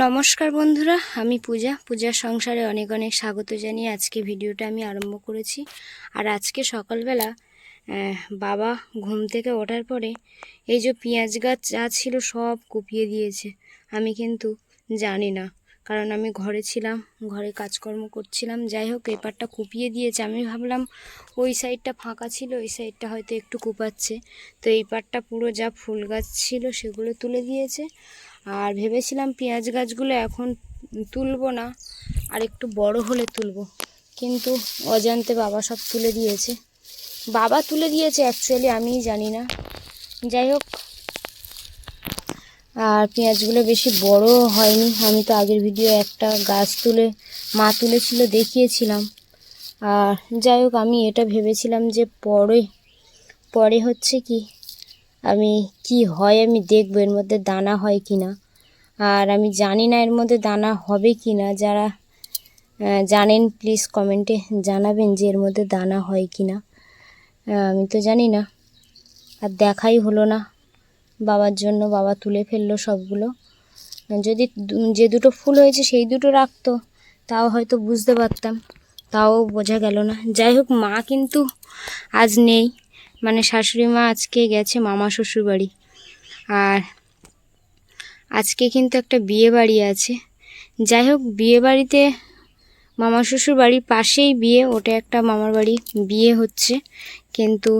নমস্কার বন্ধুরা, আমি পূজার সংসারে অনেক অনেক স্বাগত জানিয়ে আজকে ভিডিওটা আমি আরম্ভ করেছি। আর আজকে সকালবেলা বাবা ঘুম থেকে ওঠার পরে এই যে পেঁয়াজ গাছ যা ছিল সব কুপিয়ে দিয়েছে। আমি কিন্তু জানি না, কারণ আমি ঘরে ছিলাম, ঘরে কাজকর্ম করছিলাম। যাই হোক, পেপারটা কুপিয়ে দিয়েছে। আমি ভাবলাম ওই সাইডটা ফাঁকা ছিল, ওই সাইডটা হয়তো একটু কুপাচ্ছে, তো এই পাটটা পুরো যা ফুল গাছ ছিল সেগুলো তুলে দিয়েছে। আর ভেবেছিলাম পেঁয়াজ গাছগুলো এখন তুলবো না, আর একটু বড় হলে তুলবো, কিন্তু অজান্তে বাবা সব তুলে দিয়েছে। বাবা তুলে দিয়েছে অ্যাকচুয়ালি, আমিই জানি না। যাই হোক, আর পেঁয়াজগুলো বেশি বড় হয়নি। আমি তো আগের ভিডিও একটা গাছ মা তুলেছিল দেখিয়েছিলাম। আর যাই হোক, আমি এটা ভেবেছিলাম যে পরে হচ্ছে কি কি হয় আমি দেখবো এর মধ্যে দানা হয় কি না। আর আমি জানি না এর মধ্যে দানা হবে কি না। যারা জানেন প্লিজ কমেন্টে জানাবেন যে এর মধ্যে দানা হয় কি না। আমি তো জানি না, আর দেখাই হলো না বাবার জন্য। বাবা তুলে ফেললো সবগুলো। যদি যে দুটো ফুল হয়েছে সেই দুটো রাখতো তাও হয়তো বুঝতে পারতাম, তাও বোঝা গেল না। যাই হোক, মা কিন্তু আজ নেই, মানে শাশুড়ি মা আজকে গেছে মামা শ্বশুর বাড়ি। আর আজকে কিন্তু একটা বিয়ে বাড়ি আছে। যাই হোক, বিয়ে বাড়িতে মামা শ্বশুর বাড়ির পাশেই বিয়ে, ওটা একটা মামার বাড়ি বিয়ে হচ্ছে, কিন্তু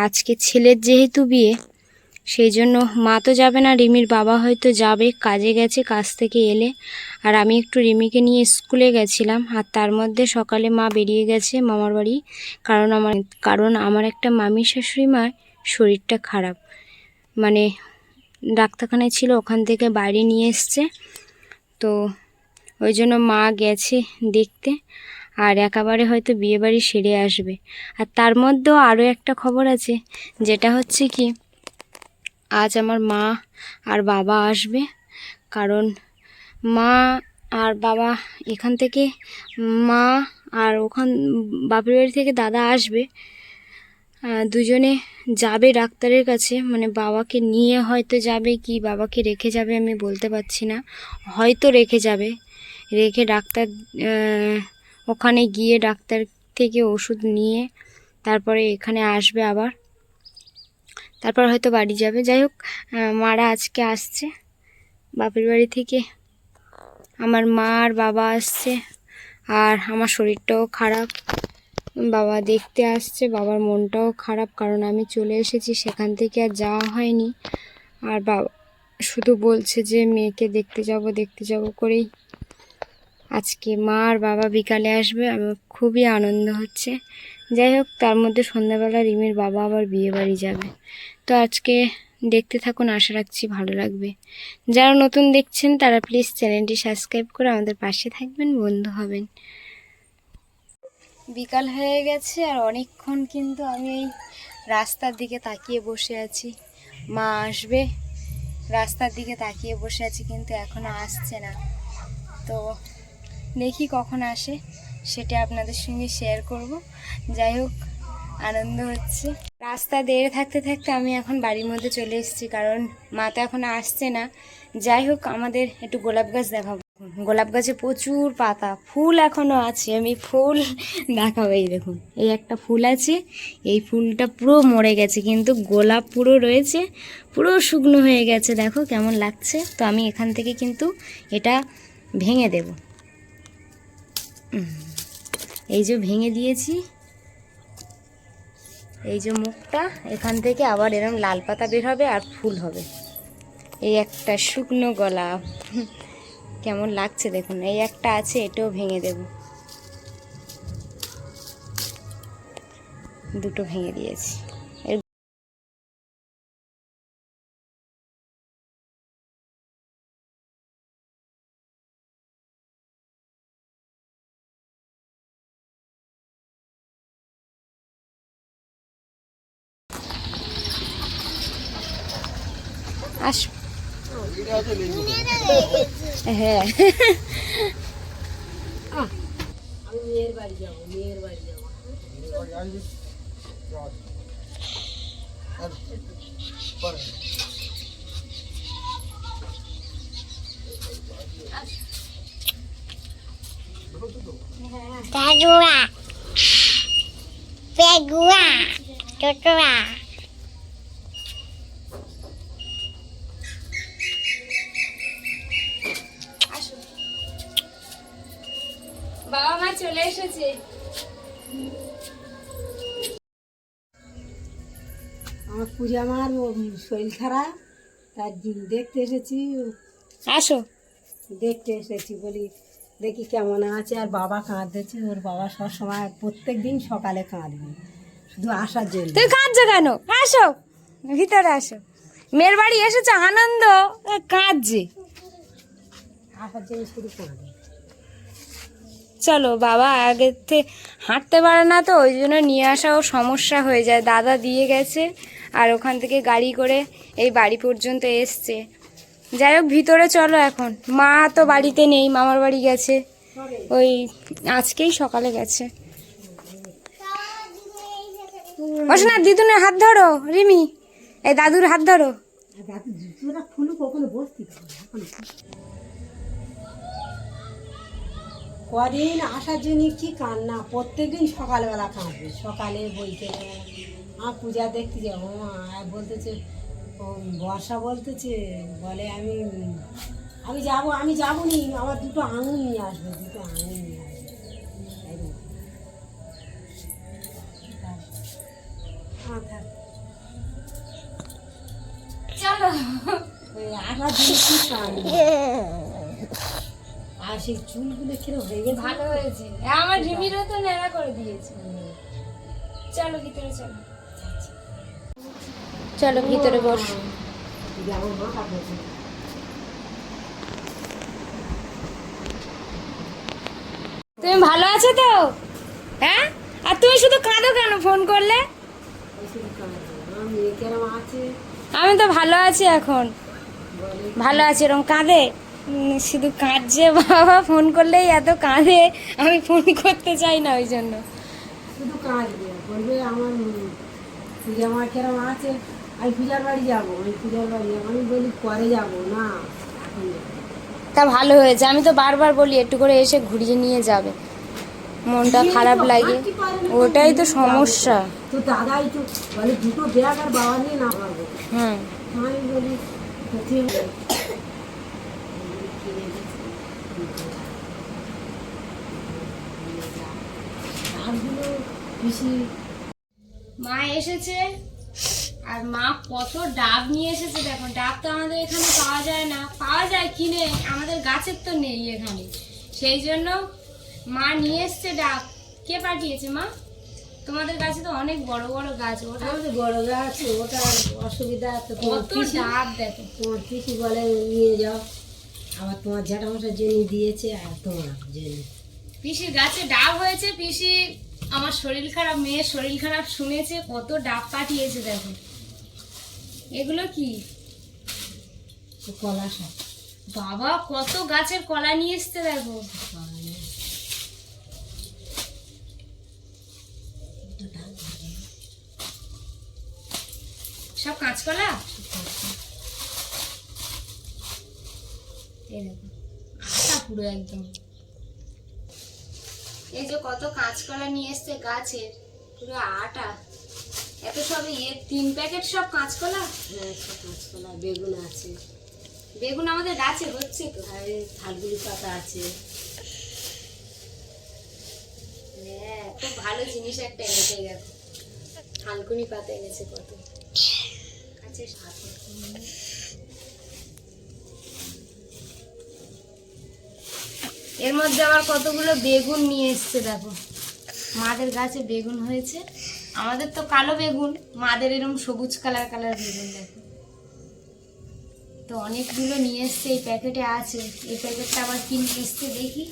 আজকে ছেলের যেহেতু বিয়ে সেই জন্য মা তো যাবে না, রিমির বাবা হয়তো যাবে, কাজে গেছে, কাজ থেকে এলে। আর আমি একটু রিমিকে নিয়ে স্কুলে গেছিলাম, আর তার মধ্যে সকালে মা বেরিয়ে গেছে মামার বাড়ি, কারণ আমার একটা মামি শাশুড়ি মার শরীরটা খারাপ, মানে ডাক্তারখানায় ছিল, ওখান থেকে বাইরে নিয়ে এসছে, তো ওই জন্য মা গেছে দেখতে। আর একেবারে হয়তো বিয়েবাড়ি সেরে আসবে। আর তার মধ্যেও আরও একটা খবর আছে, যেটা হচ্ছে কি আজ আমার মা আর বাবা আসবে। কারণ মা আর বাবা এখান থেকে, মা আর বাপের বাড়ি থেকে দাদা আসবে, দুজনে যাবে ডাক্তারের কাছে। মানে বাবাকে নিয়ে হয়তো যাবে, কি বাবাকে রেখে যাবে আমি বলতে পারছি না, হয়তো রেখে যাবে। রেখে ডাক্তার ওখানে গিয়ে ডাক্তার থেকে ওষুধ নিয়ে তারপরে এখানে আসবে আবার, তারপর হয়তো বাড়ি যাবে। যাই হোক, মারা আজকে আসছে বাপের বাড়ি থেকে, আমার মা আর বাবা আসছে। আর আমার শরীরটাও খারাপ, বাবা দেখতে আসছে, বাবার মনটাও খারাপ, কারণ আমি চলে এসেছি সেখান থেকে, আর যাওয়া হয়নি। আর বাবা শুধু বলছে যে মেয়েকে দেখতে যাব করেই আজকে মা আর বাবা বিকালে আসবে। আমার খুবই আনন্দ হচ্ছে। যাই হোক, তার মধ্যে সন্ধ্যাবেলা রিমির বাবা আবার বিয়ে বাড়ি যাবে। তো আজকে দেখতে থাকুন, আশা রাখছি ভালো লাগবে। যারা নতুন দেখছেন তারা প্লিজ চ্যানেলটি সাবস্ক্রাইব করে আমাদের পাশে থাকবেন, বন্ধু হবেন। বিকাল হয়ে গেছে, আর অনেকক্ষণ কিন্তু আমি এই রাস্তার দিকে তাকিয়ে বসে আছি। মা আসবে, রাস্তার দিকে তাকিয়ে বসে আছি, কিন্তু এখনো আসছে না। তো দেখি কখন আসে, সেটা আপনাদের সঙ্গে শেয়ার করব। যাই হোক, আনন্দ হচ্ছে। রাস্তা দেড়ে থাকতে থাকতে আমি এখন বাড়ির মধ্যে চলে এসেছি, কারণ মা তো এখন আসছে না। যাই হোক, আমাদের একটু গোলাপ গাছ দেখাবো। গোলাপ গাছে প্রচুর পাতা, ফুল এখনও আছে, আমি ফুল দেখাবো। এই দেখুন, এই একটা ফুল আছে, এই ফুলটা পুরো মরে গেছে, কিন্তু গোলাপ পুরো রয়েছে, পুরো শুকনো হয়ে গেছে। দেখো কেমন লাগছে। তো আমি এখান থেকে কিন্তু এটা ভেঙে দেব। এই যে ভেঙে দিয়েছি, এই যে মুখটা, এখান থেকে আবার এরকম লাল পাতা বের হবে আর ফুল হবে। এই একটা শুকনো গোলাপ, কেমন লাগছে দেখুন। এই একটা আছে, এটাও ভেঙে দেব। দুটো ভেঙে দিয়েছি। আস, হ্যাঁ, আমি মেয়ের বাড়ি যাবো, মেয়ের বাড়ি যাবো। Pedua. Pedua. Pedua. আসো, বাবা মা চলে এসেছে। আমার পূজা মার শরীর খারাপ, তার দেখতে এসেছি। আসো, দেখতে এসেছি বলি দেখি কেমন আছে। আর বাবা কাঁদতেছে, ওর বাবা সবসময় প্রত্যেক দিন সকালে কাঁদবে শুধু আসার জন্য। তুই কাঁদছো কেন? আসো ভিতরে আসো, মেয়ের বাড়ি এসেছে আনন্দ, কাঁদছে। আসার জন্য শুধু কাঁদে। চলো, বাবা আগের থেকে হাঁটতে পারে না তো, ওই জন্য নিয়ে আসাও সমস্যা হয়ে যায়। দাদা দিয়ে গেছে আর ওখান থেকে গাড়ি করে এই বাড়ি পর্যন্ত এসছে। যাই হোক, ভিতরে চলো এখন। মা তো বাড়িতে নেই, মামার বাড়ি গেছে, ওই আজকেই সকালে গেছে। না, দিদুনের হাত ধরো, রিমি এই দাদুর হাত ধরো। জুতোটা খুলে কখনো বসতে কদিন আসার জন্য কি কান্না, প্রত্যেকদিন সকালবেলা কাঁদবে, সকালে বইকেলে আমার পূজা দেখতে যাবো। বলতেছে ও বর্ষা বলতেছে, বলে আমি আমি যাবো নি, আমার দুটো আঙুল নিয়ে আসবে, দুটো আঙুল নিয়ে আসবে। চলো, ওই আসার জন্য কি কান্না। আর সেই চুলগুলো কিরম হয়ে গেছে। ভালো হয়েছে, আমার রিমিরও তো নেড়া করে দিয়েছে। চলো ভিতরে চলো, চলো ভিতরে বস। যেমন মাথা বসে তুমি ভালো আছো তো? হ্যাঁ, আর তুমি শুধু কাঁদো কেন ফোন করলে? আমি তো ভালো আছি এখন, ভালো আছি। এরকম কাঁদে, শুধু কাঁদছে। বাবা ফোন করলেই এত কাঁদে, আমি ফোন করতে চাই না, ওই জন্য। শুধু কাঁদবে, বলবে আমার পূজা মা কেরম আছে, আমি পূজার বাড়ি যাবো, আমি পূজার বাড়ি যাবো। আমি বলি পরে যাবো না, এখন যাবো। তা ভালো হয়েছে, আমি তো বারবার বলি একটু করে এসে ঘুরিয়ে নিয়ে যাবে, মনটা খারাপ লাগে, ওটাই তো সমস্যা। তো দাদাই তো বলে দুটো ব্যাগ আর বাবা নিয়ে না পারবো। হুম, আমি বলি ঠিক আছে। ডাবগুলো বেশি। মা এসেছে আর মা কত ডাব নিয়ে এসেছে দেখো। ডাব তো আমাদের এখানে পাওয়া যায় না, পাওয়া যায় কিনে, আমাদের গাছের তো নেই এখানে, সেই জন্য মা নিয়ে এসছে ডাব। কে পাঠিয়েছে মা? তোমাদের গাছে তো অনেক বড় বড় গাছ, ওটা আমাদের বড় গাছ, ওটা অসুবিধা। তো কত ডাব দেখো। তোমার পিসি বলে নিয়ে যাও, আবার তোমার জ্যাঠামশার জন্য দিয়েছে, আর তোমার জন্য। পিসির গাছে ডাব হয়েছে, পিসি আমার শরীর খারাপ, মেয়ের শরীর খারাপ শুনেছে, কত ডাব পাঠিয়েছে দেখো। এগুলো কি? কলা শাক। বাবা কত গাছের কলা নিয়ে এসছে দেখো। সব কাঁচকলা, এই দেখো আটা পুরো একদম। এই যে কত কাঁচকলা নিয়ে এসছে গাছের, পুরো আটা। এত সব 3 প্যাকেট সব কাঁচকলা। হ্যাঁ, সব কাঁচকলা। বেগুন আছে, বেগুন আমাদের গাছে হচ্ছে তো। আর থালগুলি পাতা আছে। হ্যাঁ, খুব ভালো জিনিস একটা এনেছে দেখো, থালকুনি পাতা এনেছে কত। আচ্ছা, এর মধ্যে আবার কতগুলো বেগুন নিয়ে এসছে দেখো। মাদের গাছে বেগুন হয়েছে, আমাদের তো কালো বেগুন, মাদের এরকম সবুজ কালার কালার বেগুন দেখো। তো অনেকগুলো নিয়ে এসছে, এই প্যাকেটে আছে। এই প্যাকেটটা আবার কি নিয়ে এসছে দেখি।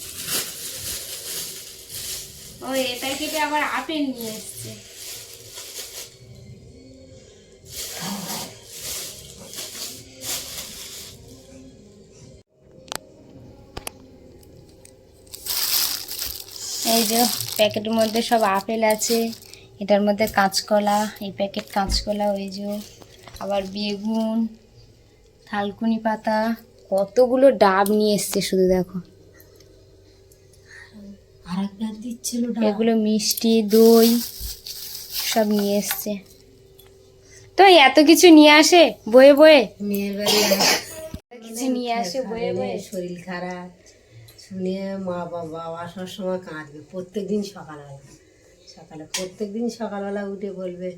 ও, এই প্যাকেটে আবার আপেল নিয়ে এসছে। এই যে প্যাকেটের মধ্যে সব আপেল আছে, এটার মধ্যে কাঁচকলা, এই প্যাকেট কাঁচকলা, ওই যে আবার বেগুন, থালকুনি পাতা, কতগুলো ডাব নিয়ে এসছে শুধু দেখো। আর এক ব্যাগ দিচ্ছিল এগুলো মিষ্টি দই সব নিয়ে এসছে। তো এত কিছু নিয়ে আসে বয়ে বয়ে, মেয়ের বাড়ি কিছু নিয়ে আসে বয়ে বয়ে। শরীর খারাপ শুনে মা বাবা সবসময় কাঁদবে। প্রত্যেকদিন সকালবেলা উঠে বলবে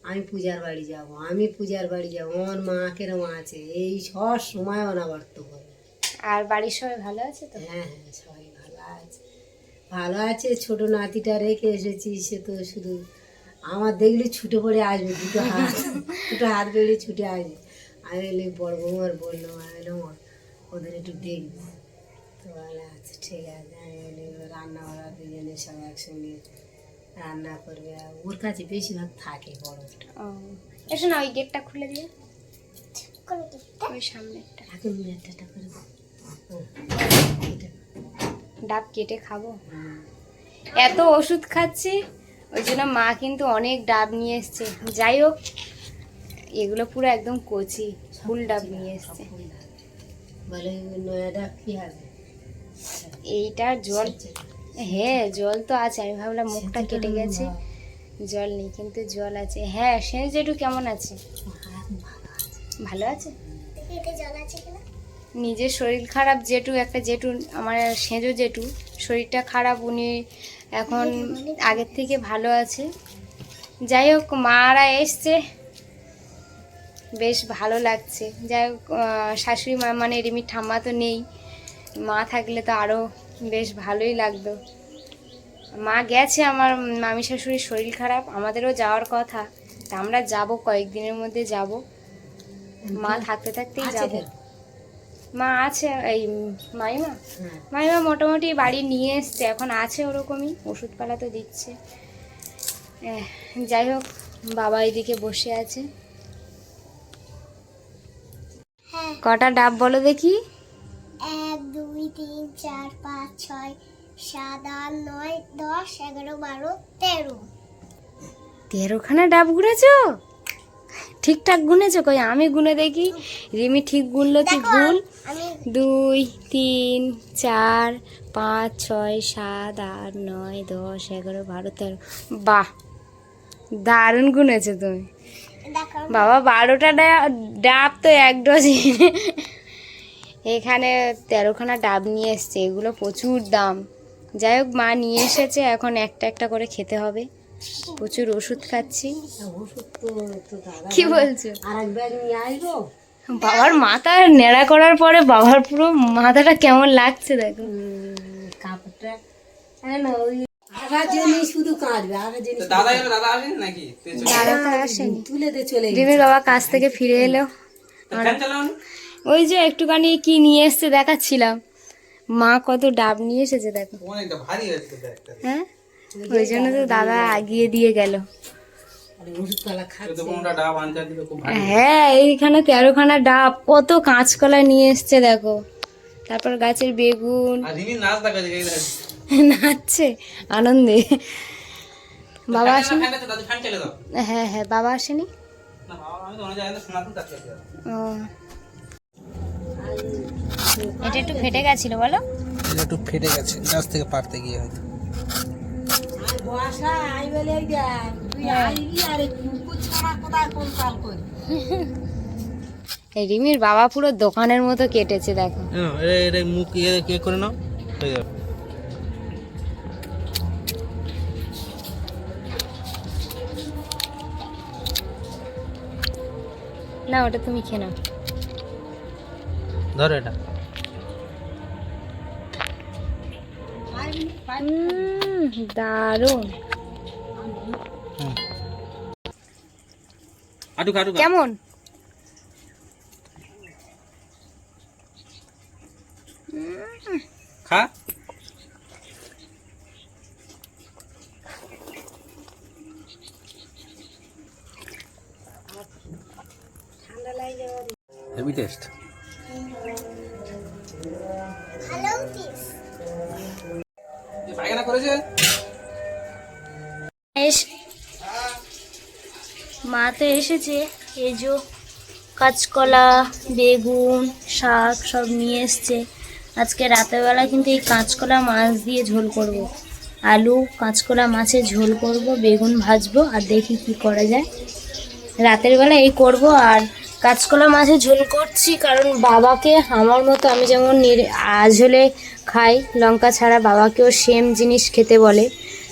আমি পূজার বাড়ি যাব, আমি পূজার বাড়ি যাব, আমার মা কেরম আছে, এই সব সময় অনাবর্ত করে। আর বাড়ির সবাই ভালো আছে তো? হ্যাঁ হ্যাঁ, সবাই ভালো আছে। ছোট নাতিটা রেখে এসেছি, সে তো শুধু আমার দেখলে ছুটে পড়ে আসবে, দুটো হাত বেরিয়ে ছুটে আসবে। আমি এলে বড় বৌমার বললাম, আমি এলাম ওদের একটু দেখবো। তো বলে আচ্ছা ঠিক আছে। আমি এলে রান্না করা, দুজনে সব একসঙ্গে রান্না করবে। আর ওর কাছে বেশিরভাগ থাকে বড়টা। এসো না, ওই গেটটা খুলে দিয়ে, ওই সামনেটা। এখন মেয়েটা করে ডাব কেটে খাবো, এত ওষুধ খাচ্ছি, ওই জন্য মা কিন্তু অনেক ডাব নিয়ে এসছে। যাই হোক, এগুলো পুরো একদম কচি ফুল ডাব নিয়ে এসছে। বলে নয়া ডাব কি হবে? এইটার জল, হ্যাঁ জল তো আছে। আমি ভাবলাম মুখটা কেটে গেছে, জল নেই, কিন্তু জল আছে। হ্যাঁ, সে জেঠু কেমন আছে? ভালো আছে। নিজের শরীর খারাপ, জেঠু একটা জেঠু আমার সেজো জেঠু শরীরটা খারাপ, উনি এখন আগের থেকে ভালো আছে। যাই হোক, মারা এসছে, বেশ ভালো লাগছে। যাই হোক, শাশুড়ি মা মানে রিমির ঠাম্মা তো নেই, মা থাকলে তো আরও বেশ ভালোই লাগতো। মা গেছে, আমার মামি শাশুড়ির শরীর খারাপ, আমাদেরও যাওয়ার কথা, তা আমরা যাব, কয়েকদিনের মধ্যে যাব। মা থাকতে থাকতেই যাব। মা আছে, এই মাইমা মোটামুটি বাড়ি নিয়ে এসছে, এখন আছে ওরকমই, ওষুধপালা তো দিচ্ছে। যাই হোক, বাবা এদিকে বসে আছে। কটা ডাব বলো দেখি? 1 2 3 4 5 6 7 8 9 10 11 12 13। 13খানা ডাব গুনেছো? ঠিকঠাক গুনেছো? কই আমি গুনে দেখি। রিমি ঠিক গুনলো, তুই ভুল। 2 3 4 5 6 7 8 9 10 11 12 13। বাহ, দারুণ গুনেছো তুমি। বাবা 12টা ডাব তো 1 ডজন। এখানে 13খানা ডাব নিয়ে এসছে, এগুলো প্রচুর দাম। যাই হোক, মা নিয়ে এসেছে, এখন একটা একটা করে খেতে হবে। প্রচুর ওষুধ খাচ্ছি। কি বলছো? বাবার মাথা নেড়া করার পরে বাবার পুরো মাথাটা কেমন লাগছে দেখো। কাপড়টা আগার জন্যই শুধু কাঁদবে, আগার জন্য দাদা তো আসেনি, তুলে দিয়ে চলে রিমির বাবা কাজ থেকে ফিরে এলো। ওই যে একটুখানি কি নিয়ে এসছে দেখাচ্ছিলাম। মা কত ডাব নিয়ে এসেছে দেখো। হ্যাঁ, ওই জন্য তো দাদা আগিয়ে দিয়ে গেল। হ্যাঁ, এইখানে 13খানা ডাব, কত কাঁচকলা নিয়ে এসছে দেখো। তারপর গাছের বেগুন, নাচছে আনন্দে। বাবা আসেনি? হ্যাঁ হ্যাঁ, বাবা আসেনি। ও, এটা একটু ফেটে গেছিল বলো? এটা একটু ফেটে গেছে গাছ থেকে পাড়তে গিয়ে হয়তো। এই রিমির বাবা পুরো দোকানের মতো কেটেছে দেখো। এটা মুখ ইয়ে করে নাও, হয়ে যাবে। না, ওটা তুমি খেয়ে নাও। ধরো এটা। দারুণ। কেমন? খা। Heavy taste. হ্যালো টিস। পায়খানা করেছে? মা তো এসেছে, এই যে কাঁচকলা, বেগুন, শাক সব নিয়ে এসছে। আজকে রাতের বেলা কিন্তু এই কাঁচকলা মাছ দিয়ে ঝোল করব। আলু কাঁচকলা মাছের ঝোল করব, বেগুন ভাজবো, আর দেখি কি করা যায়। রাতের বেলা এই করব। আর কাঁচকলা মাছের ঝোল করছি কারণ বাবাকে আমার মতো আমি যেমন আঝোলে খাই লঙ্কা ছাড়া, বাবাকেও সেম জিনিস খেতে বলে,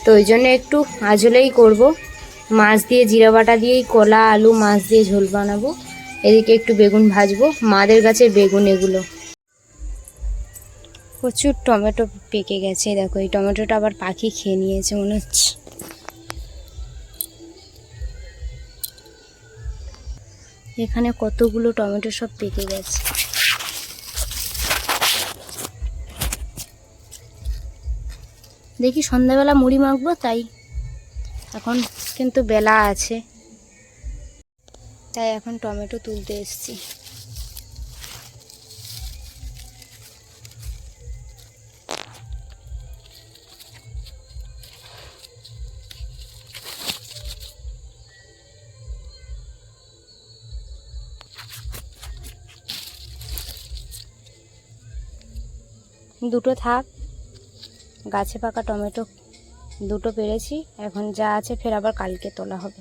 তো ওই জন্য একটু আঝোলেই করব। মাছ দিয়ে জিরা বাটা দিয়েই কলা আলু মাছ দিয়ে ঝোল বানাবো। এদিকে একটু বেগুন ভাজবো, মাদের গাছের বেগুন এগুলো। প্রচুর টমেটো পেকে গেছে, দেখো এই টমেটোটা আবার পাখি খেয়ে নিয়েছে মনে হচ্ছে। এখানে কতগুলো টমেটো সব পেকে গেছে। দেখি সন্ধ্যাবেলা মুড়ি মাখবো, তাই এখন কিন্তু বেলা আছে, তাই এখন টমেটো তুলতে এসেছি। দুটো থাক, গাছে পাকা টমেটো দুটো পেরেছি, এখন যা আছে ফের আবার কালকে তোলা হবে।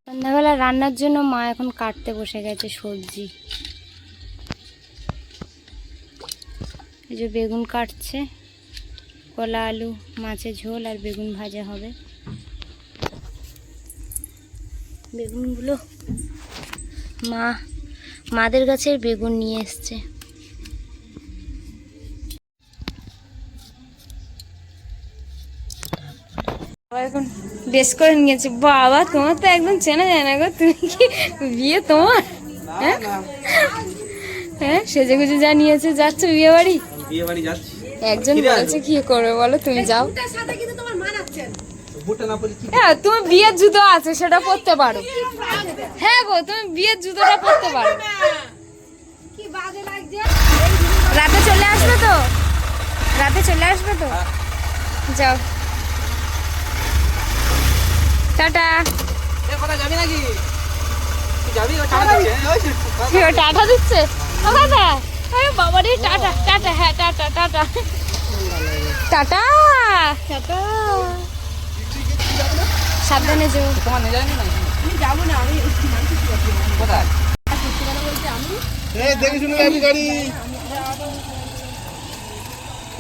সন্ধ্যাবেলা রান্নার জন্য মা এখন কাটতে বসে গেছে সবজি। এই যে বেগুন কাটছে, কলা আলু মাছের ঝোল আর বেগুন ভাজা হবে। বেগুনগুলো মাদের গাছের বেগুন নিয়ে এসছে। এখন বেশ করে নিয়েছে। বাবা তোমার তো একদম চেনা যায় না গো, তুমি কি বিয়ে তোমার? হ্যাঁ হ্যাঁ, সেজে গুজে যা নিয়েছে, যাচ্ছ বিয়ে বাড়ি? একজন বলেছে কি করবে বলো, তুমি যাও। হ্যাঁ, তুমি বিয়ের জুতো আছে সেটা পরতে পারো। হ্যাঁ গো, তুমি বিয়ের জুতোটা পরতে পারো। রাতে চলে আসবে তো? রাতে চলে আসবে তো? যাও, টাটা। টাটা দিচ্ছে বাবা রে, টাটা টাটা। হ্যাঁ টাটা টাটা টাটা টাটা, সাবধানে যাও।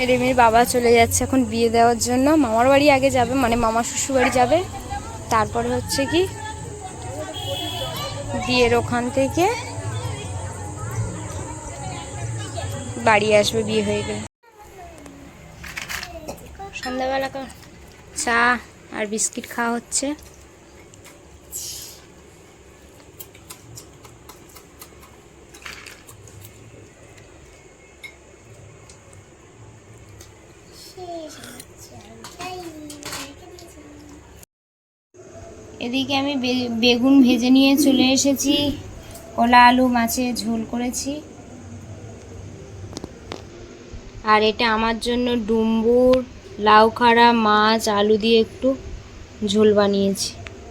রিমির বাবা চলে যাচ্ছে এখন বিয়ে দেওয়ার জন্য। মামার বাড়ি আগে যাবে, মানে মামা শ্বশুর বাড়ি যাবে, তারপরে হচ্ছে কি বিয়ের ওখান থেকে বাড়ি আসবে বিয়ে হয়ে গেলে। সন্ধ্যাবেলা চা আর বিস্কিট খাওয়া হচ্ছে। এদিকে আমি বেগুন ভেজে নিয়ে চলে এসেছি, কলা আলু মাছের ঝোল করেছি, আর এটা আমার জন্য ডুমুর লাউ খাড়া মাছ আলু দিয়ে একটু ঝোল বানিয়েছি।